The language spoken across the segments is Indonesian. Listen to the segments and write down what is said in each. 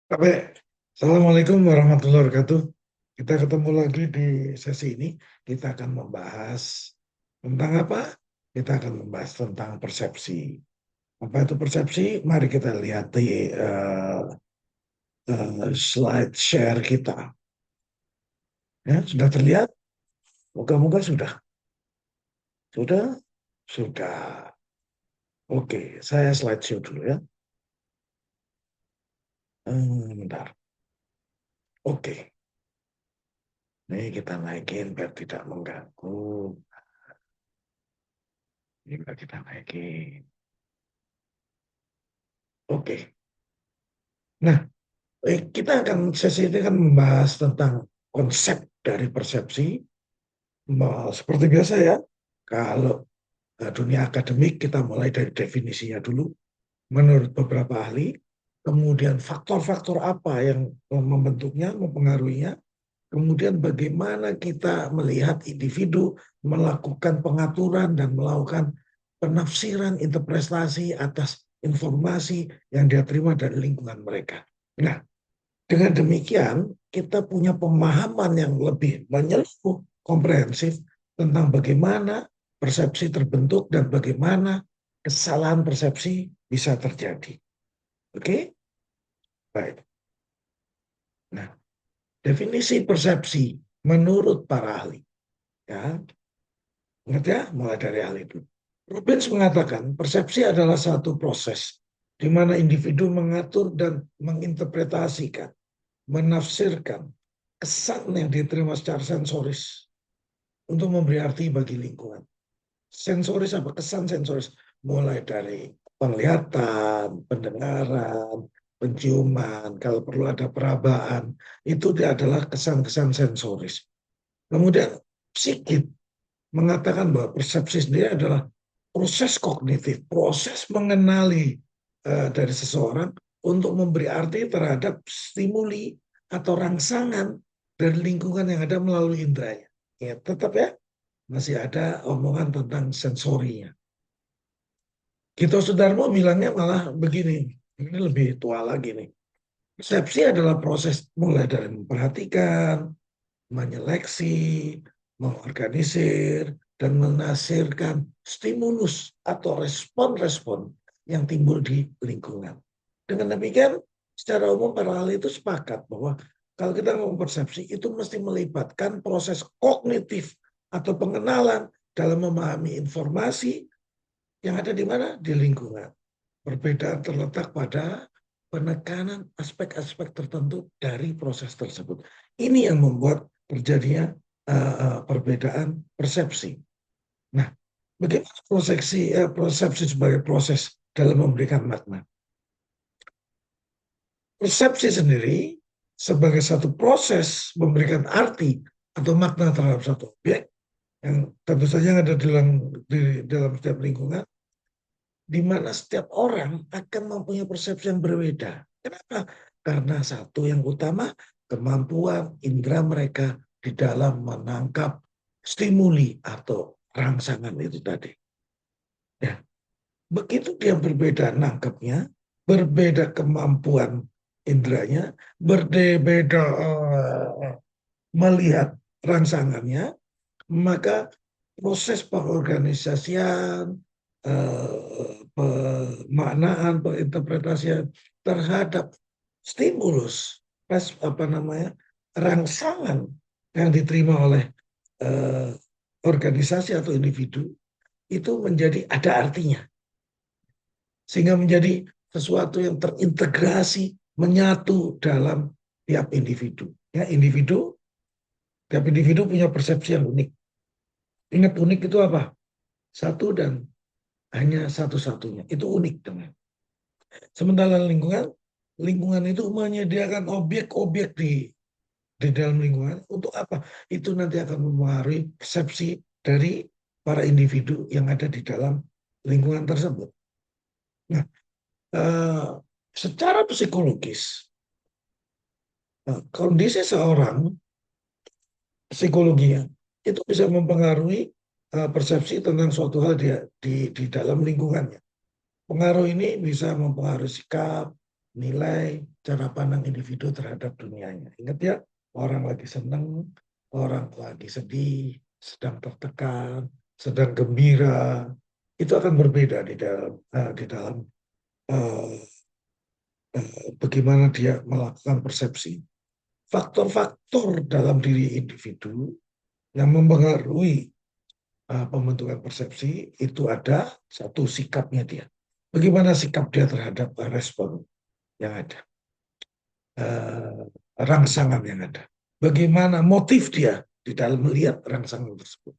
Oke, Assalamualaikum warahmatullahi wabarakatuh. Kita ketemu lagi di sesi ini. Kita akan membahas tentang apa? Kita akan membahas tentang persepsi. Apa itu persepsi? Mari kita lihat di slide share kita. Ya, sudah terlihat? Moga-moga sudah. Sudah? Sudah. Oke, saya slide show dulu ya. Bentar. Oke, ini kita naikin biar tidak mengganggu. Ini kita naikin. Oke. Nah, kita akan sesi ini kan membahas tentang konsep dari persepsi. Seperti biasa ya, kalau dunia akademik kita mulai dari definisinya dulu menurut beberapa ahli, kemudian faktor-faktor apa yang membentuknya, mempengaruhinya, kemudian bagaimana kita melihat individu melakukan pengaturan dan melakukan penafsiran interpretasi atas informasi yang dia terima dari lingkungan mereka. Nah, dengan demikian, kita punya pemahaman yang lebih menyeluruh, komprehensif tentang bagaimana persepsi terbentuk dan bagaimana kesalahan persepsi bisa terjadi. Oke? Baik. Nah, definisi persepsi menurut para ahli. Ya, ingat ya, mulai dari ahli itu. Robbins mengatakan persepsi adalah satu proses di mana individu mengatur dan menginterpretasikan, menafsirkan kesan yang diterima secara sensoris untuk memberi arti bagi lingkungan. Sensoris apa? Kesan sensoris. Mulai dari penglihatan, pendengaran, penciuman, kalau perlu ada perabaan. Itu dia adalah kesan-kesan sensoris. Kemudian psikit mengatakan bahwa persepsi sendiri adalah proses kognitif, proses mengenali dari seseorang untuk memberi arti terhadap stimuli atau rangsangan dari lingkungan yang ada melalui inderanya. Ya, tetap ya, masih ada omongan tentang sensorinya. Gito Sudarmo bilangnya malah begini, ini lebih tua lagi nih. Persepsi adalah proses mulai dari memperhatikan, menyeleksi, mengorganisir, dan menasirkan stimulus atau respon-respon yang timbul di lingkungan. Dengan demikian, secara umum para ahli itu sepakat bahwa kalau kita ngomong persepsi itu mesti melibatkan proses kognitif atau pengenalan dalam memahami informasi yang ada di mana? Di lingkungan. Perbedaan terletak pada penekanan aspek-aspek tertentu dari proses tersebut. Ini yang membuat terjadinya perbedaan persepsi. Nah, bagaimana persepsi sebagai proses dalam memberikan makna? Persepsi sendiri sebagai satu proses memberikan arti atau makna terhadap satu objek yang tentu saja ada dalam setiap lingkungan, di mana setiap orang akan mempunyai persepsi yang berbeda. Kenapa? Karena satu yang utama, kemampuan indera mereka di dalam menangkap stimuli atau rangsangan itu tadi. Ya, begitu dia berbeda nangkapnya, berbeda kemampuan inderanya, berbeda melihat rangsangannya, maka proses pengorganisasian, pemaknaan, penginterpretasian terhadap stimulus, rangsangan yang diterima oleh eh, organisasi atau individu itu menjadi ada artinya, sehingga menjadi sesuatu yang terintegrasi, menyatu dalam tiap individu. Ya, tiap individu punya persepsi yang unik. Ingat unik itu apa? Satu dan hanya satu-satunya. Itu unik teman. Sementara lingkungan itu menyediakan objek-objek di dalam lingkungan untuk apa? Itu nanti akan mempengaruhi persepsi dari para individu yang ada di dalam lingkungan tersebut. Nah, eh, secara psikologis, kondisi seorang psikologinya itu bisa mempengaruhi persepsi tentang suatu hal di dalam lingkungannya. Pengaruh ini bisa mempengaruhi sikap, nilai cara pandang individu terhadap dunianya. Ingat ya, orang lagi senang, orang lagi sedih, sedang tertekan, sedang gembira, itu akan berbeda di dalam eh, bagaimana dia melakukan persepsi. Faktor-faktor dalam diri individu yang mempengaruhi pembentukan persepsi itu ada satu sikapnya dia. Bagaimana sikap dia terhadap respon yang ada, eh, rangsangan yang ada. Bagaimana motif dia di dalam melihat rangsangan tersebut.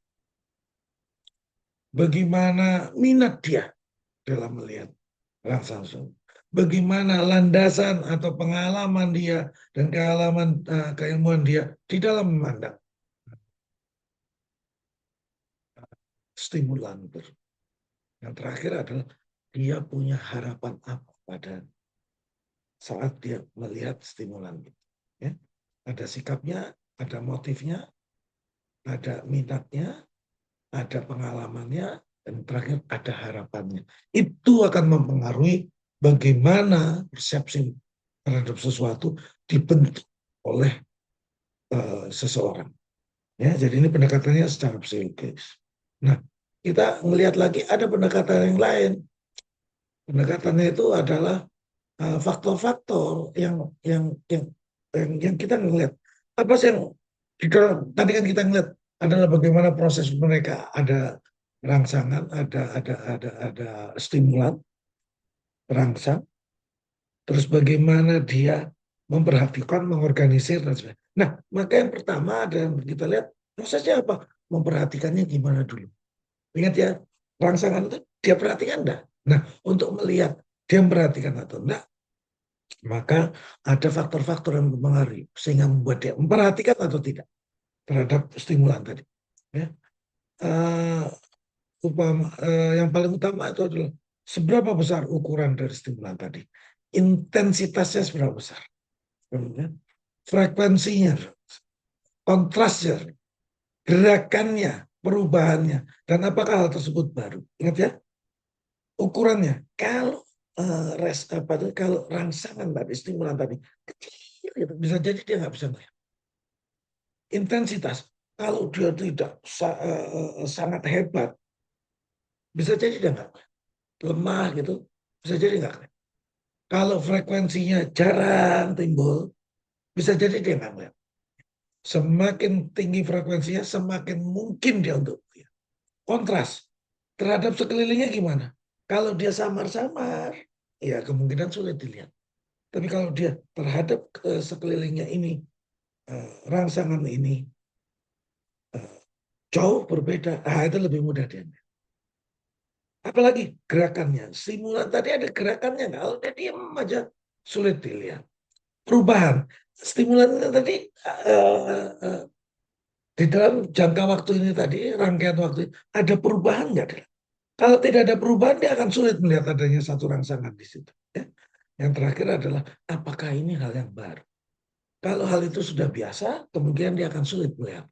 Bagaimana minat dia dalam melihat rangsangan tersebut. Bagaimana landasan atau pengalaman dia dan keilmuan dia di dalam memandang stimulan. Yang terakhir adalah dia punya harapan apa pada saat dia melihat stimulan itu. Ya. Ada sikapnya, ada motifnya, ada minatnya, ada pengalamannya, dan terakhir ada harapannya. Itu akan mempengaruhi bagaimana persepsi terhadap sesuatu dibentuk oleh seseorang. Ya, jadi ini pendekatannya secara psikologis. Nah, kita melihat lagi ada pendekatan yang lain. Pendekatannya itu adalah faktor-faktor yang kita ngelihat. Apa sih yang tadi kan kita ngelihat adalah bagaimana proses mereka ada rangsangan, ada stimulan rangsang, terus bagaimana dia memperhatikan, mengorganisir dan sebagainya. Nah, maka yang pertama ada yang kita lihat prosesnya apa? Memperhatikannya gimana dulu. Ingat ya, rangsangan itu dia perhatikan enggak? Nah, untuk melihat dia memperhatikan atau enggak, maka ada faktor-faktor yang mempengaruhi sehingga membuat dia memperhatikan atau tidak terhadap stimulan tadi. Ya. Uh, yang paling utama itu adalah seberapa besar ukuran dari stimulan tadi, intensitasnya seberapa besar, kemudian frekuensinya, kontrasnya, gerakannya, perubahannya, dan apakah hal tersebut baru. Ingat ya, ukurannya. Kalau kalau rangsangan tadi, stimulan tadi kecil, gitu, bisa jadi dia nggak bisa melihat. Intensitas, kalau dia tidak sangat hebat, bisa jadi dia nggak lemah gitu, bisa jadi nggak. Kalau frekuensinya jarang timbul, bisa jadi dia nggak melihat. Semakin tinggi frekuensinya, semakin mungkin dia untuk melihat. Kontras terhadap sekelilingnya gimana? Kalau dia samar-samar, ya kemungkinan sulit dilihat. Tapi kalau dia terhadap sekelilingnya ini, rangsangan ini jauh berbeda, itu lebih mudah dia. Apalagi gerakannya, stimulan tadi ada gerakannya, kalau dia diam aja sulit dilihat. Perubahan, stimulan tadi uh, uh, di dalam jangka waktu ini tadi, rangkaian waktu ini, ada perubahan nggak? Kalau tidak ada perubahan, dia akan sulit melihat adanya satu rangsangan di situ. Ya. Yang terakhir adalah, apakah ini hal yang baru? Kalau hal itu sudah biasa, kemungkinan dia akan sulit melihat.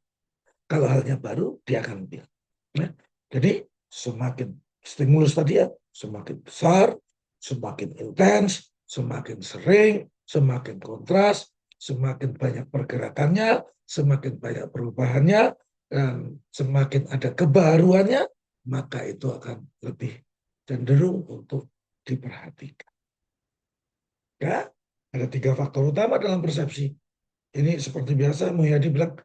Kalau halnya baru, dia akan melihat. Ya. Jadi, semakin stimulus tadi ya, semakin besar, semakin intens, semakin sering, semakin kontras, semakin banyak pergerakannya, semakin banyak perubahannya, dan semakin ada kebaruannya, maka itu akan lebih cenderung untuk diperhatikan. Ya, ada 3 faktor utama dalam persepsi. Ini seperti biasa Muhyadi bilang,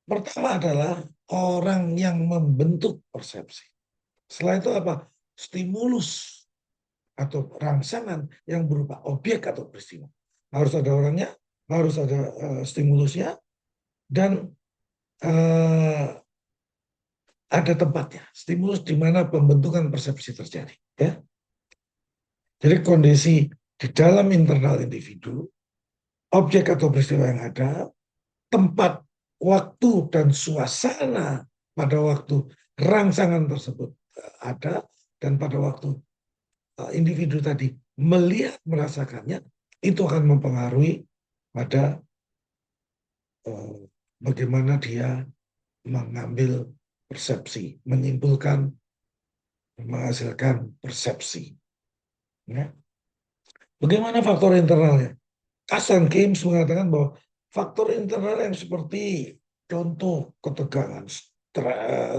pertama adalah orang yang membentuk persepsi. Setelah itu apa? Stimulus atau rangsangan yang berupa objek atau peristiwa. Harus ada orangnya, harus ada stimulusnya, dan ada tempatnya. Stimulus di mana pembentukan persepsi terjadi. Ya. Jadi kondisi di dalam internal individu, objek atau peristiwa yang ada, tempat, waktu, dan suasana pada waktu rangsangan tersebut ada, dan pada waktu individu tadi melihat, merasakannya, itu akan mempengaruhi pada bagaimana dia mengambil persepsi, menyimpulkan, menghasilkan persepsi. Ya. Bagaimana faktor internalnya? Kasan Games mengatakan bahwa faktor internal yang seperti contoh ketegangan,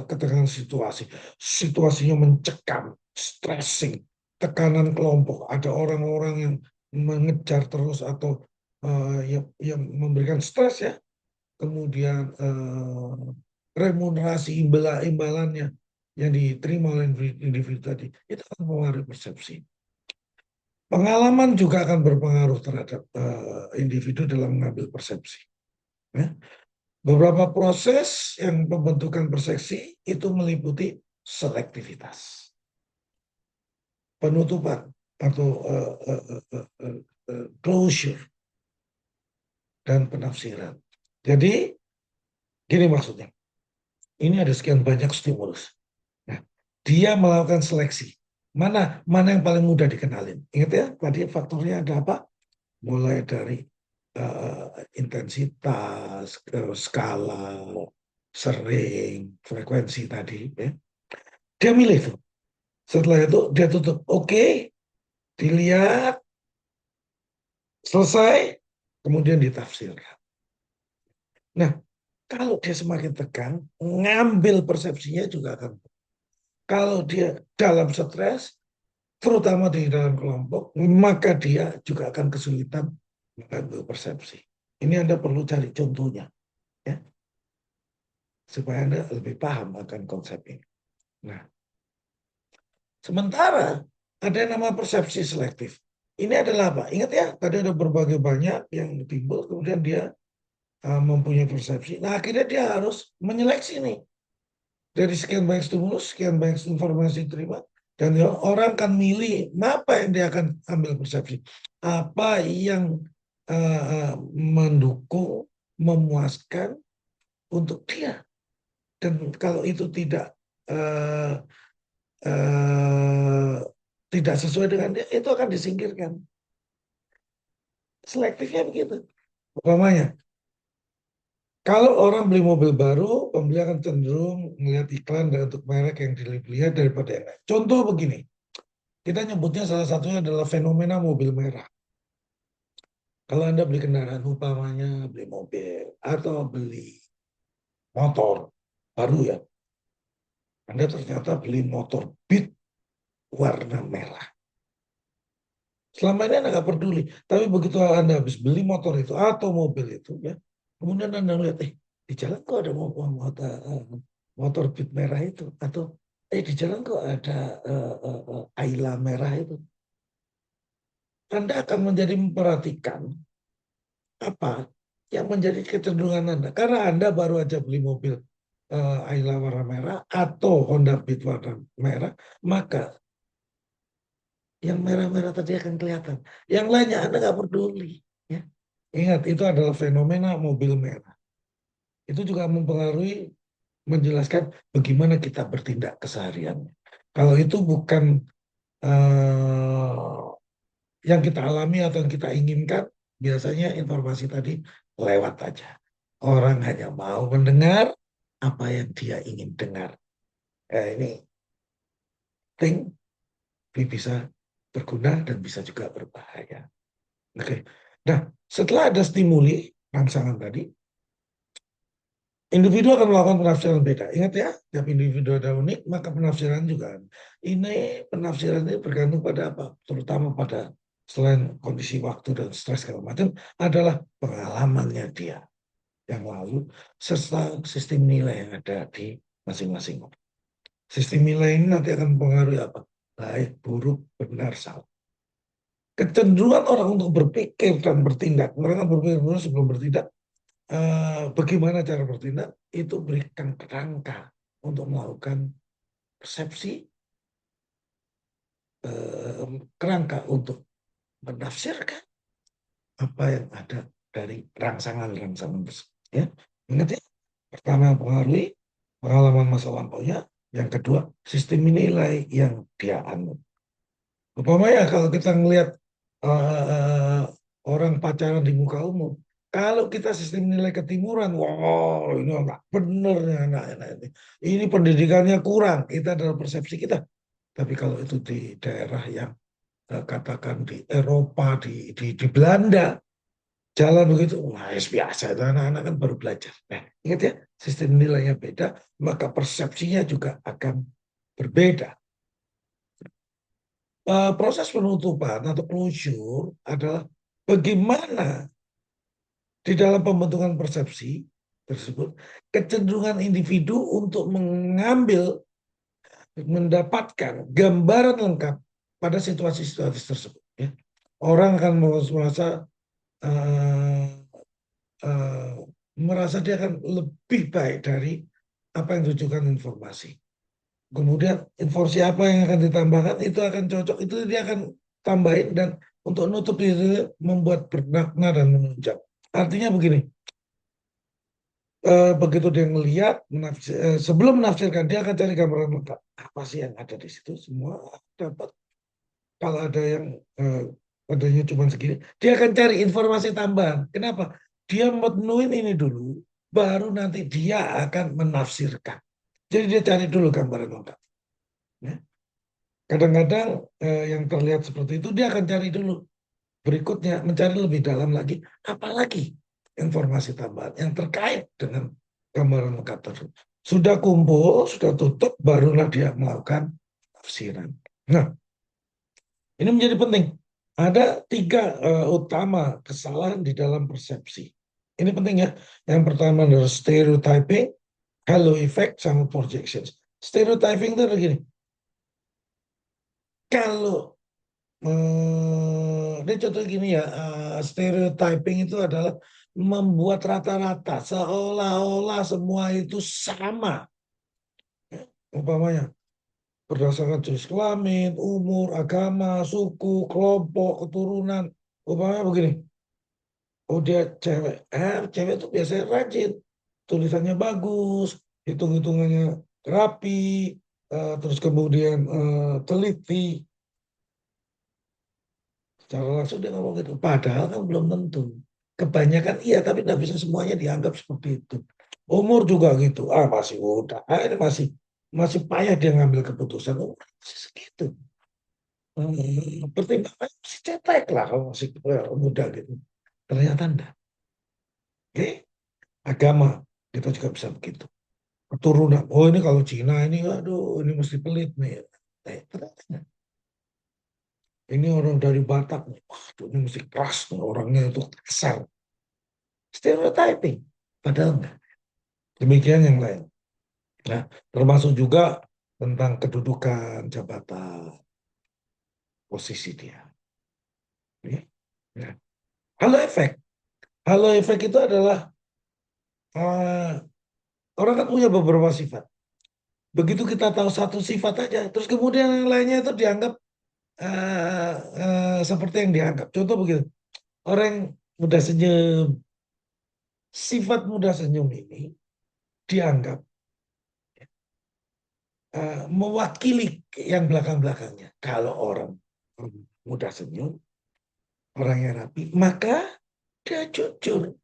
ketegangan situasi, situasinya mencekam, stressing, tekanan kelompok, ada orang-orang yang mengejar terus atau yang memberikan stres ya, kemudian remunerasi imbalannya yang diterima oleh individu tadi, itu akan mempengaruhi persepsi. Pengalaman juga akan berpengaruh terhadap individu dalam mengambil persepsi. Ya. Beberapa proses yang pembentukan persepsi itu meliputi selektivitas, penutupan atau closure dan penafsiran. Jadi gini maksudnya, ini ada sekian banyak stimulus. Nah, dia melakukan seleksi. Mana yang paling mudah dikenalin? Ingat ya, tadi faktornya ada apa? Mulai dari intensitas, skala, sering, frekuensi tadi. Ya. Dia milih tuh. Setelah itu dia tutup. Oke, dilihat, selesai, kemudian ditafsirkan. Nah, kalau dia semakin tegang, ngambil persepsinya juga akan. Kalau dia dalam stres, terutama di dalam kelompok, maka dia juga akan kesulitan mengambil persepsi. Ini Anda perlu cari contohnya, ya, supaya Anda lebih paham akan konsep ini. Nah, sementara ada yang nama persepsi selektif. Ini adalah apa? Ingat ya, tadi ada berbagai banyak yang timbul, kemudian dia mempunyai persepsi. Nah, akhirnya dia harus menyeleksi nih. Dari sekian banyak stimulus, sekian banyak informasi terima, dan orang akan milih apa yang dia akan ambil persepsi. Apa yang mendukung, memuaskan untuk dia. Dan kalau itu uh, uh, tidak sesuai dengan dia, itu akan disingkirkan. Selektifnya begitu. Umpamanya, kalau orang beli mobil baru, pembeli akan cenderung melihat iklan dan untuk merek yang dilihat daripada yang lain. Contoh begini, kita nyebutnya salah satunya adalah fenomena mobil merah. Kalau Anda beli kendaraan, umpamanya beli mobil atau beli motor baru ya, Anda ternyata beli motor Beat warna merah. Selama ini Anda nggak peduli, tapi begitu Anda habis beli motor itu atau mobil itu ya, kemudian Anda lihat, di jalan kok ada motor Beat merah itu, atau di jalan kok ada Ayla merah itu. Anda akan menjadi memperhatikan apa yang menjadi kecenderungan Anda. Karena Anda baru aja beli mobil Ayla warna merah atau Honda Beat warna merah, maka yang merah-merah tadi akan kelihatan. Yang lainnya Anda nggak peduli. Ya. Ingat, itu adalah fenomena mobil merah. Itu juga mempengaruhi, menjelaskan bagaimana kita bertindak kesehariannya. Kalau itu bukan yang kita alami atau yang kita inginkan, biasanya informasi tadi lewat aja. Orang hanya mau mendengar apa yang dia ingin dengar. Ini penting, bisa berguna dan bisa juga berbahaya. Oke. Nah, setelah ada stimuli rangsangan tadi, individu akan melakukan penafsiran beda. Ingat ya, tiap individu ada unik, maka penafsiran juga. Ini penafsiran ini bergantung pada apa? Terutama pada selain kondisi waktu dan stres segala macam, adalah pengalamannya dia yang lalu, serta sistem nilai yang ada di masing-masing. Sistem nilai ini nanti akan mempengaruhi apa? Baik, buruk, benar, salah. Kecenderungan orang untuk berpikir dan bertindak, mereka berpikir dulu sebelum bertindak, bagaimana cara bertindak, itu berikan kerangka untuk melakukan persepsi, kerangka untuk menafsirkan apa yang ada dari rangsangan-rangsangan tersebut. Ya. Ingat ya, pertama yang pengaruhi pengalaman masa lampaunya, yang kedua sistem nilai yang dia anut. Umpamanya kalau kita ngelihat uh, orang pacaran di muka umum, kalau kita sistem nilai ketimuran, wow ini nggak bener nih anak-anak ini. Ini pendidikannya kurang, kita dalam persepsi kita. Tapi kalau itu di daerah yang katakan di Eropa, di Belanda, jalan begitu, wah biasa itu anak-anak kan baru belajar. Nah, ingat ya, sistem nilainya beda, maka persepsinya juga akan berbeda. Proses penutupan atau closure adalah bagaimana di dalam pembentukan persepsi tersebut kecenderungan individu untuk mengambil mendapatkan gambaran lengkap pada situasi-situasi tersebut. Ya. Orang akan uh, uh, merasa dia akan lebih baik dari apa yang ditujukan informasi. Kemudian informasi apa yang akan ditambahkan itu akan cocok, itu dia akan tambahin dan untuk nutup itu membuat bermakna dan menunjang. Artinya begini, begitu dia melihat sebelum menafsirkan dia akan cari gambaran lengkap apa sih yang ada di situ, semua dapat. Kalau ada yang adanya cuma segini, dia akan cari informasi tambahan. Kenapa? Dia menuin ini dulu, baru nanti dia akan menafsirkan. Jadi dia cari dulu gambaran lengkap. Ya. Kadang-kadang yang terlihat seperti itu dia akan cari dulu. Berikutnya mencari lebih dalam lagi, apalagi informasi tambahan yang terkait dengan gambaran lengkap tersebut. Sudah kumpul, sudah tutup, barulah dia melakukan tafsiran. Nah, ini menjadi penting. Ada tiga utama kesalahan di dalam persepsi. Ini penting ya. Yang pertama adalah stereotyping, halo effect, sama projections. Stereotyping itu adalah gini. Kalau ini contoh gini ya, stereotyping itu adalah membuat rata-rata seolah-olah semua itu sama. Umpamanya berdasarkan jenis kelamin, umur, agama, suku, kelompok, keturunan. Umpamanya begini, oh dia cewek, cewek itu biasanya rajin, tulisannya bagus, hitung-hitungannya rapi, terus kemudian teliti. Secara langsung dia ngomong gitu. Padahal kan belum tentu. Kebanyakan iya, tapi tidak bisa semuanya dianggap seperti itu. Umur juga gitu. Masih muda. Ini masih masih payah dia ngambil keputusan. Masih segitu. Pertimbangan masih cetek lah kalau masih muda gitu. Ternyata enggak. Oke, agama kita juga bisa begitu. Keturunan. Oh ini kalau Cina ini, aduh ini mesti pelit nih. Ternyata enggak. Ini orang dari Batak nih. Waduh, ini mesti keras nih. Orangnya itu kasar. Stereotyping. Padahal enggak. Demikian yang lain. Nah, termasuk juga tentang kedudukan jabatan, posisi dia. Ya. Nah, halo efek. Halo efek itu adalah uh, orang kan punya beberapa sifat. Begitu kita tahu satu sifat aja, terus kemudian yang lainnya itu dianggap seperti yang dianggap. Contoh begitu, orang yang mudah senyum, sifat mudah senyum ini dianggap mewakili yang belakang-belakangnya. Kalau orang mudah senyum, orang yang rapi, maka dia jujur.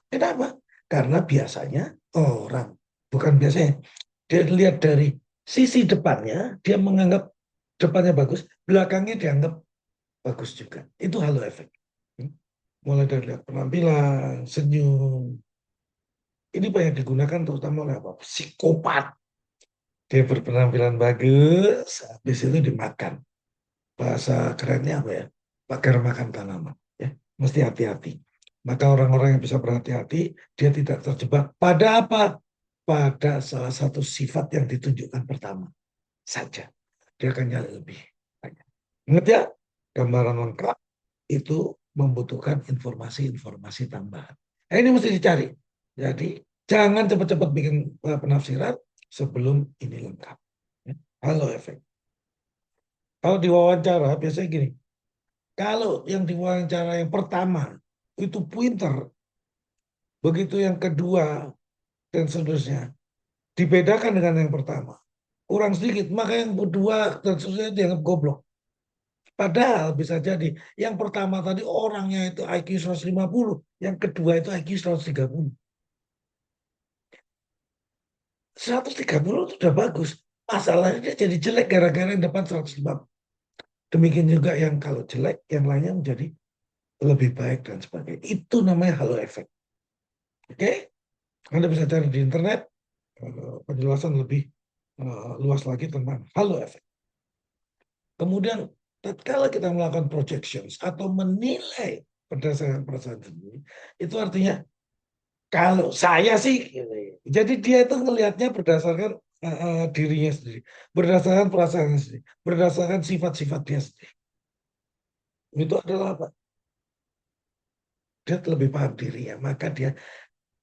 Kenapa? Karena biasanya orang, bukan biasanya, dia lihat dari sisi depannya, dia menganggap depannya bagus, belakangnya dianggap bagus juga. Itu halo efek. Mulai dari lihat penampilan, senyum. Ini banyak digunakan terutama oleh apa? Psikopat. Dia berpenampilan bagus, habis itu dimakan. Bahasa kerennya apa ya? Pagar makan tanaman. Ya, mesti hati-hati. Maka orang-orang yang bisa berhati-hati, dia tidak terjebak pada apa? Pada salah satu sifat yang ditunjukkan pertama saja. Dia akan nyari lebih banyak. Ingat ya, gambaran lengkap itu membutuhkan informasi-informasi tambahan. Ini mesti dicari. Jadi jangan cepat-cepat bikin penafsiran sebelum ini lengkap. Ya. Halo efek. Kalau diwawancara biasanya gini, kalau yang diwawancara yang pertama itu pinter, begitu yang kedua dan seterusnya dibedakan dengan yang pertama, kurang sedikit, maka yang kedua dan seterusnya dianggap goblok. Padahal bisa jadi yang pertama tadi orangnya itu IQ 150, yang kedua itu IQ 130. 130 itu udah bagus. Masalahnya dia jadi jelek gara-gara yang depan 150. Demikian juga yang kalau jelek, yang lainnya menjadi lebih baik dan sebagainya. Itu namanya halo efek. Oke? Anda bisa cari di internet penjelasan lebih luas lagi tentang halo efek. Kemudian, tatkala kita melakukan projections atau menilai berdasarkan perasaan sendiri, itu artinya kalau saya sih, gitu ya. Jadi dia itu ngelihatnya berdasarkan dirinya sendiri, berdasarkan perasaan sendiri, berdasarkan sifat-sifat dia sendiri. Itu adalah apa? Dia lebih paham dirinya, maka dia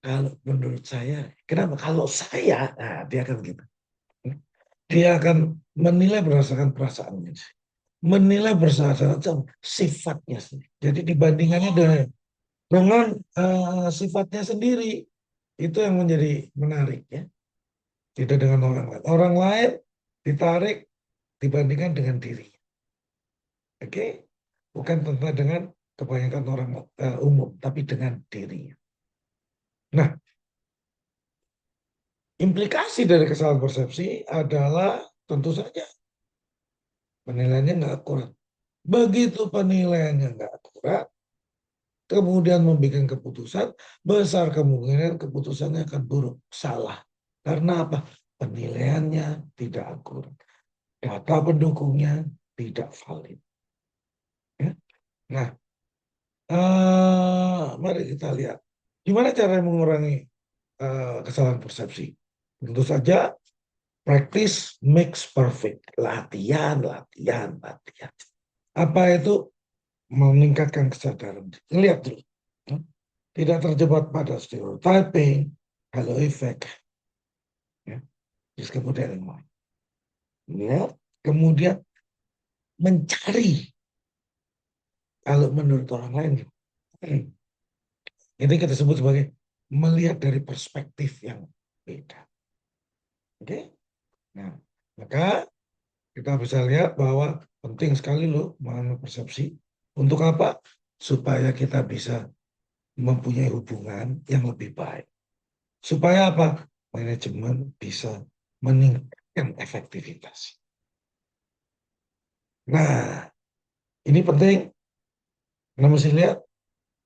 kalau menurut saya, kenapa? Kalau saya, nah, dia akan gitu. Dia akan menilai berdasarkan perasaannya, menilai berdasarkan sifatnya sendiri. Jadi dibandingannya dengan sifatnya sendiri, itu yang menjadi menarik ya. Tidak dengan orang lain. Orang lain ditarik dibandingkan dengan diri. Oke? Bukan tentang dengan kebanyakan orang umum, tapi dengan dirinya. Nah, implikasi dari kesalahan persepsi adalah tentu saja penilaiannya nggak akurat. Begitu penilaiannya nggak akurat, kemudian membuat keputusan, besar kemungkinan keputusannya akan buruk, salah. Karena apa? Penilaiannya tidak akurat. Data pendukungnya tidak valid. Ya. Nah, mari kita lihat gimana cara mengurangi kesalahan persepsi. Tentu saja, practice makes perfect. Latihan, latihan, latihan. Apa itu? Meningkatkan kesadaran. Lihat dulu. Tidak terjebak pada stereotyping, halo effect. Ya. Terus kemudian yang lain. Ya. Kemudian mencari kalau menurut orang lain. Ini kita sebut sebagai melihat dari perspektif yang beda. Oke? Nah, maka kita bisa lihat bahwa penting sekali loh mengenai persepsi. Untuk apa? Supaya kita bisa mempunyai hubungan yang lebih baik. Supaya apa? Manajemen bisa meningkatkan efektivitas. Nah, ini penting. Kita mesti lihat,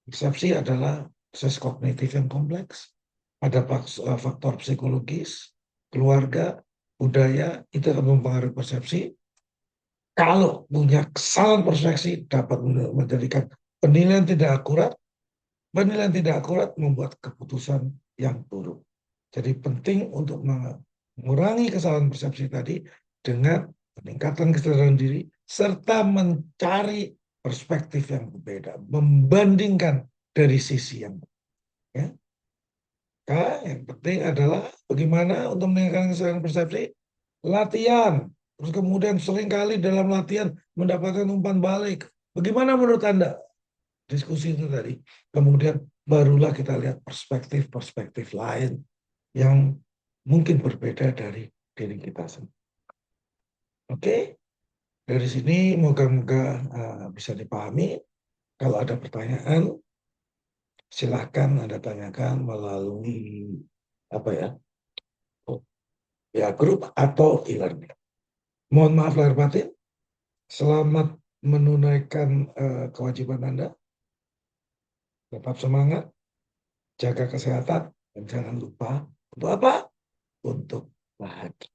persepsi adalah proses kognitif yang kompleks. Ada faktor psikologis, keluarga, budaya, itu akan mempengaruhi persepsi. Kalau punya kesalahan persepsi dapat menjadikan penilaian tidak akurat. Penilaian tidak akurat membuat keputusan yang buruk. Jadi penting untuk mengurangi kesalahan persepsi tadi dengan peningkatan kesadaran diri serta mencari perspektif yang berbeda, membandingkan dari sisi yang berbeda. Ya. Yang penting adalah bagaimana untuk meningkatkan kesadaran persepsi, latihan. Terus kemudian seringkali dalam latihan mendapatkan umpan balik. Bagaimana menurut Anda? Diskusi itu tadi. Kemudian barulah kita lihat perspektif-perspektif lain yang mungkin berbeda dari diri kita sendiri. Oke, dari sini moga-moga bisa dipahami. Kalau ada pertanyaan, silahkan Anda tanyakan melalui apa ya, ya grup atau e-learning. Mohon maaf lahir batin. Selamat menunaikan kewajiban Anda. Tetap semangat, jaga kesehatan, dan jangan lupa untuk apa? Untuk bahagia.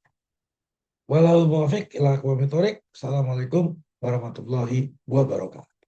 Walau muwafiq ila aqwamit thoriq. Assalamualaikum warahmatullahi wabarakatuh.